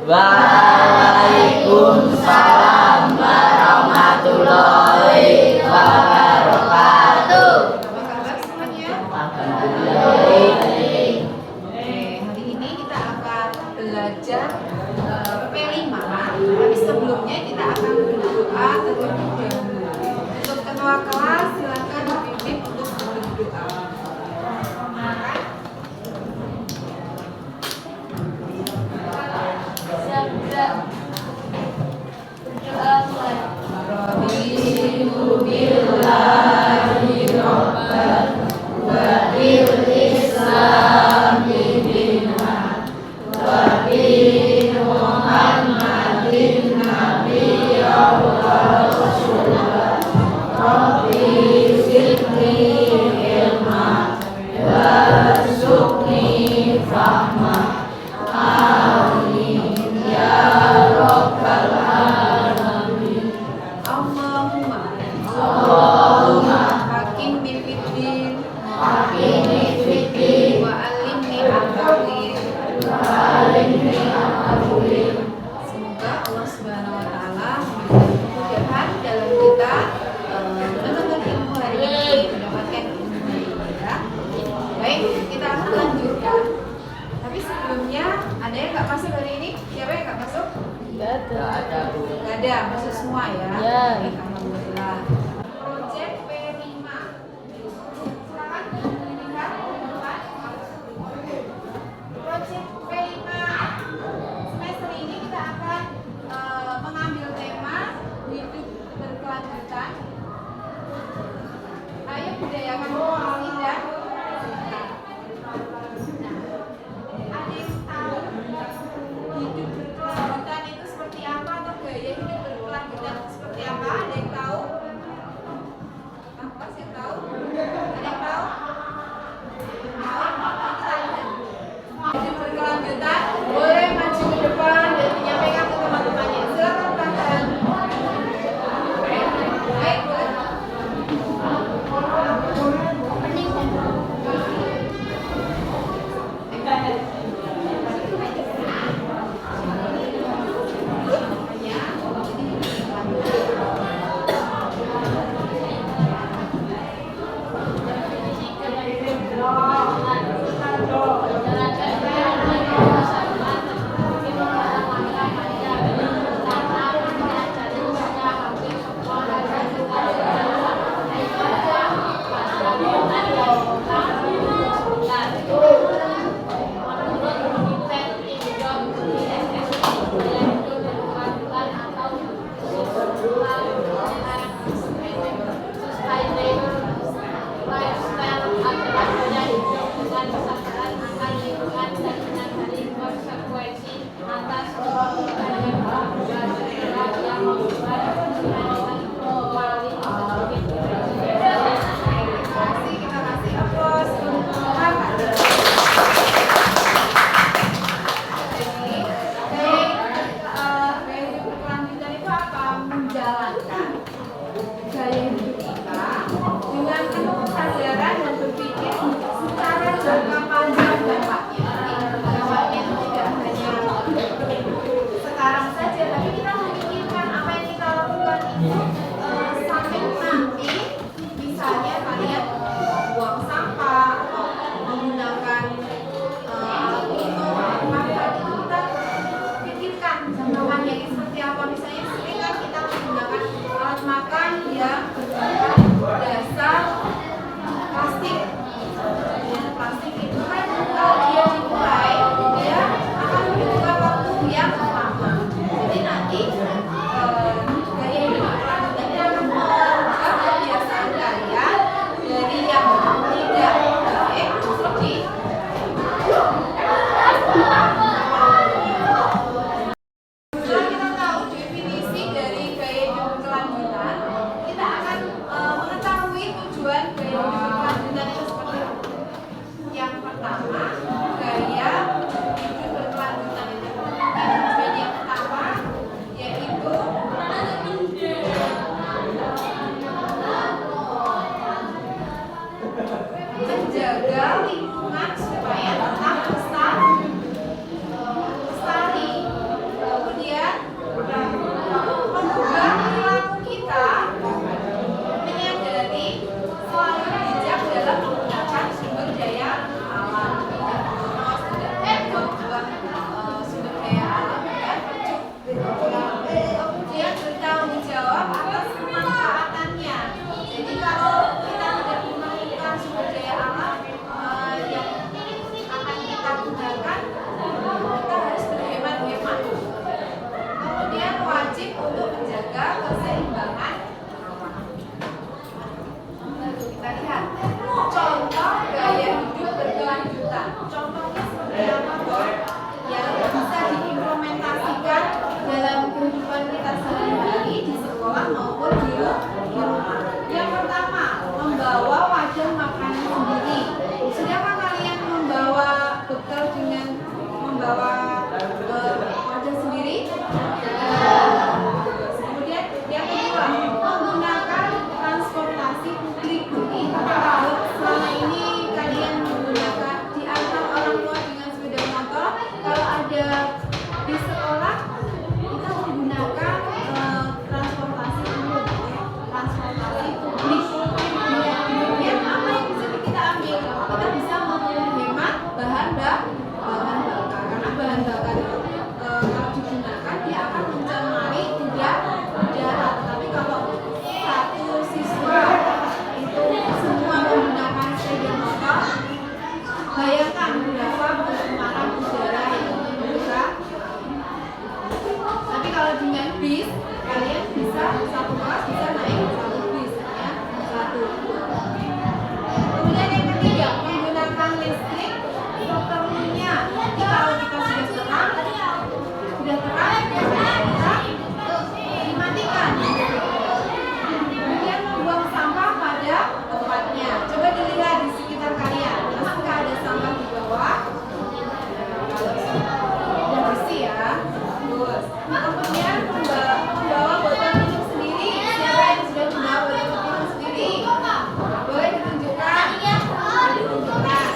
Waalaikumsalam warahmatullahi wabarakatuh. Apa kabar semuanya? Alhamdulillah. Hari ini kita akan belajar P5. Tapi sebelumnya kita akan berdoa terlebih dahulu. Untuk ketua kelas silakan dipimpin untuk berdoa. Raditu billahi rabban wa bil islami dinan wa bi Muhammadin nabiyyan wa rasulan. Rabbi zidni ilma warzuqni fahma. Amin ya rabbal alamin. Allahumma hakimni fiddin wa alimni at-tawil. Semoga Allah Subhanahu wa taala memberikan kemudahan dalam kita menuntut ilmu hari ini, mendapatkan ilmu hari ini ya. Baik, kita akan lanjutkan. Tapi sebelumnya ada yang nggak masuk hari ini? Siapa yang nggak masuk? Nggak ada, Bu. Nggak ada, masuk semua ya. Ya. Baik, alhamdulillah. Proyek P5. Silakan dilihat. Proyek P5. Semester ini kita akan mengambil tema hidup berkelanjutan. Ayo budayakan profesi dan ada yang tahu hidup berkelanjutan itu seperti apa, atau gaya hidup berkelanjutan itu seperti apa? Ada yang tahu? kehidupan kita sehari-hari di sekolah maupun di rumah. Yang pertama, membawa wadah makanan sendiri. Sudahkah kalian membawa bekal dengan membawa wadah sendiri? Kemudian yang kedua, menggunakan transportasi publik. Kalau selama ini kalian menggunakan diantar orang tua dengan sepeda motor, kalau ada di sekolah kita menggunakan transportasi umum, transportasi publik. Kemudian apa yang bisa kita ambil? Kita bisa menghemat bahan bakar, karena bahan bakar itu kalau digunakan dia akan mencemari udara. Tapi kalau satu siswa itu semua menggunakan sepeda motor, bayangkan berapa pencemaran udara yang bisa. Tapi kalau dengan bis, kalian bisa satu kelas bisa naik satu bis, ya, satu. Kemudian yang ketiga, menggunakan listrik seperlunya. Jadi kalau kita sudah terang, kita dimatikan. Kemudian membuang sampah pada tempatnya. Coba dilihat di sekitar kalian, apakah ada sampah di bawah? Sudah bersih ya. Terus, kemudian membawa botol minum sendiri. Siapa yang sudah membawa botol minum sendiri? Boleh ditunjukkan? Ditunjukkan.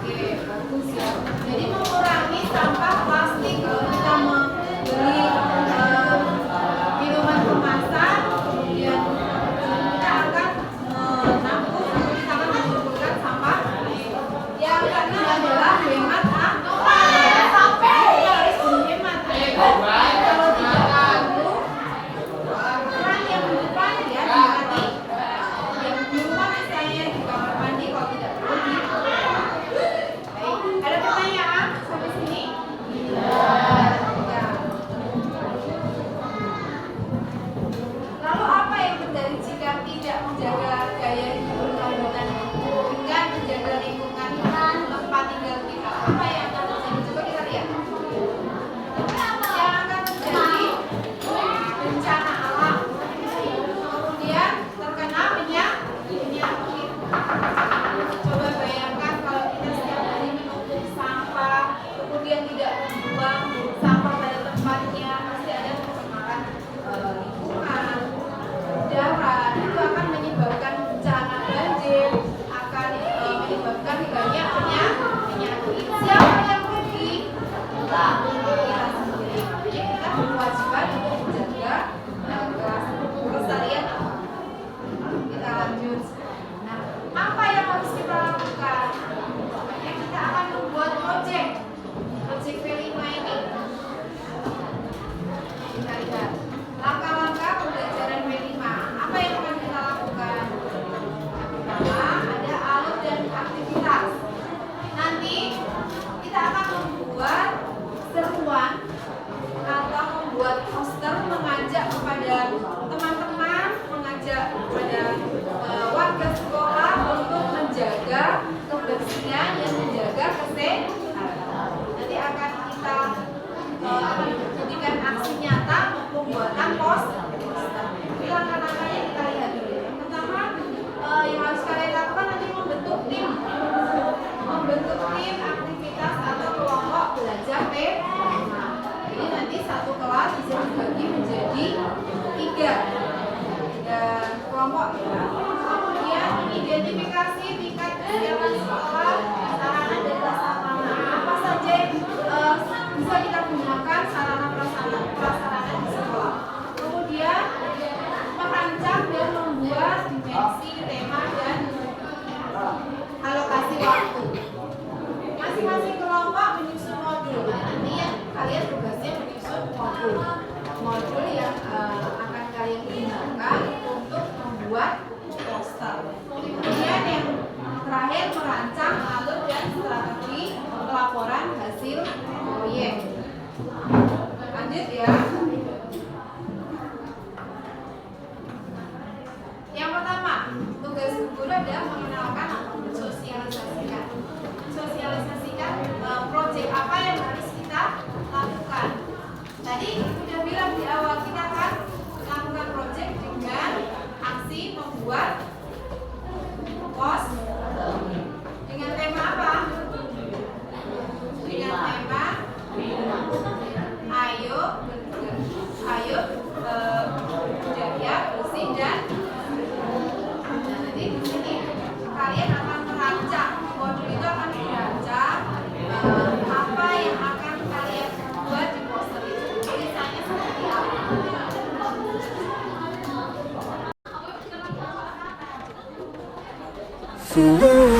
Oke, bagus ya. Jadi mengurangi sampah plastik. Kalau kita membeli minuman kemasan, kemudian kita akan menampung, kita akan mengumpulkan sampah. Yang keenam adalah hemat harus menghemat. Kalau tidak perlu keran yang di depan ya dimati. Yang di rumah misalnya di kamar mandi kalau tidak perlu di. Baik, ada pertanyaan sampai sini? Ya. Lalu apa yang terjadi jika tidak menjaga gaya hidup berkelanjutan dengan menjaga lingkungan tempat tinggal kita? Apa yang akan terjadi? Coba kita lihat. Yang akan terjadi bencana alam, kemudian terkena penyakit. Coba bayangkan kalau kita setiap hari menumpuk sampah, kemudian tidak membuang sampah pada tempatnya, pasti ada pencemaran lingkungan, udara. Itu akan menyebabkan bencana banjir, akan menyebabkan banyak penyakit. Siapa yang rugi? Kita sendiri. Makanya kita berkewajiban untuk menjaga kelestarian alam. Kita lanjut. Nah, apa yang harus kita lakukan? Makanya kita akan membuat project V5 ini. Kita lihat langkah-langkah pembelajaran V5. Apa yang akan kita lakukan? Yang pertama ada alur dan aktivitas. Nanti kita akan membuat seruan atau membuat poster mengajak kepada teman-teman, mengajak kepada warga sekolah untuk menjaga kebersihan dan menjaga kesehatan. Nanti akan kita akan jadikan aksi nyata pembuatan poster. Langkah-langkahnya kita lihat dulu. Yang pertama yang harus kalian lakukan nanti membentuk tim aktivitas atau kelompok belajar P5. Jadi nanti satu kelas bisa dibagi menjadi tiga kelompok ya. Kemudian identifikasi tingkat kesiapan sekolah, sarana dan prasarana. Apa saja yang bisa kita gunakan sarana prasarana di sekolah. Kemudian merancang dan membuat dimensi, tema dan alokasi waktu. Masing-masing kelompok menyusun modul. Nanti ya kalian tugasnya menyusun modul yang akan kalian gunakan untuk membuat poster. Kemudian yang terakhir merancang alur dan strategi pelaporan hasil proyek. Lanjut ya. Yang pertama, tugas guru adalah mengenalkan atau mensosialisasikan. Sosialisasikan proyek apa yang harus kita lakukan. benar. Ayo Jaya, bersih dan nanti di sini kalian akan merancang. Modul itu akan dirancang apa yang akan kalian buat di poster itu. Tulisannya seperti apa? Ooh.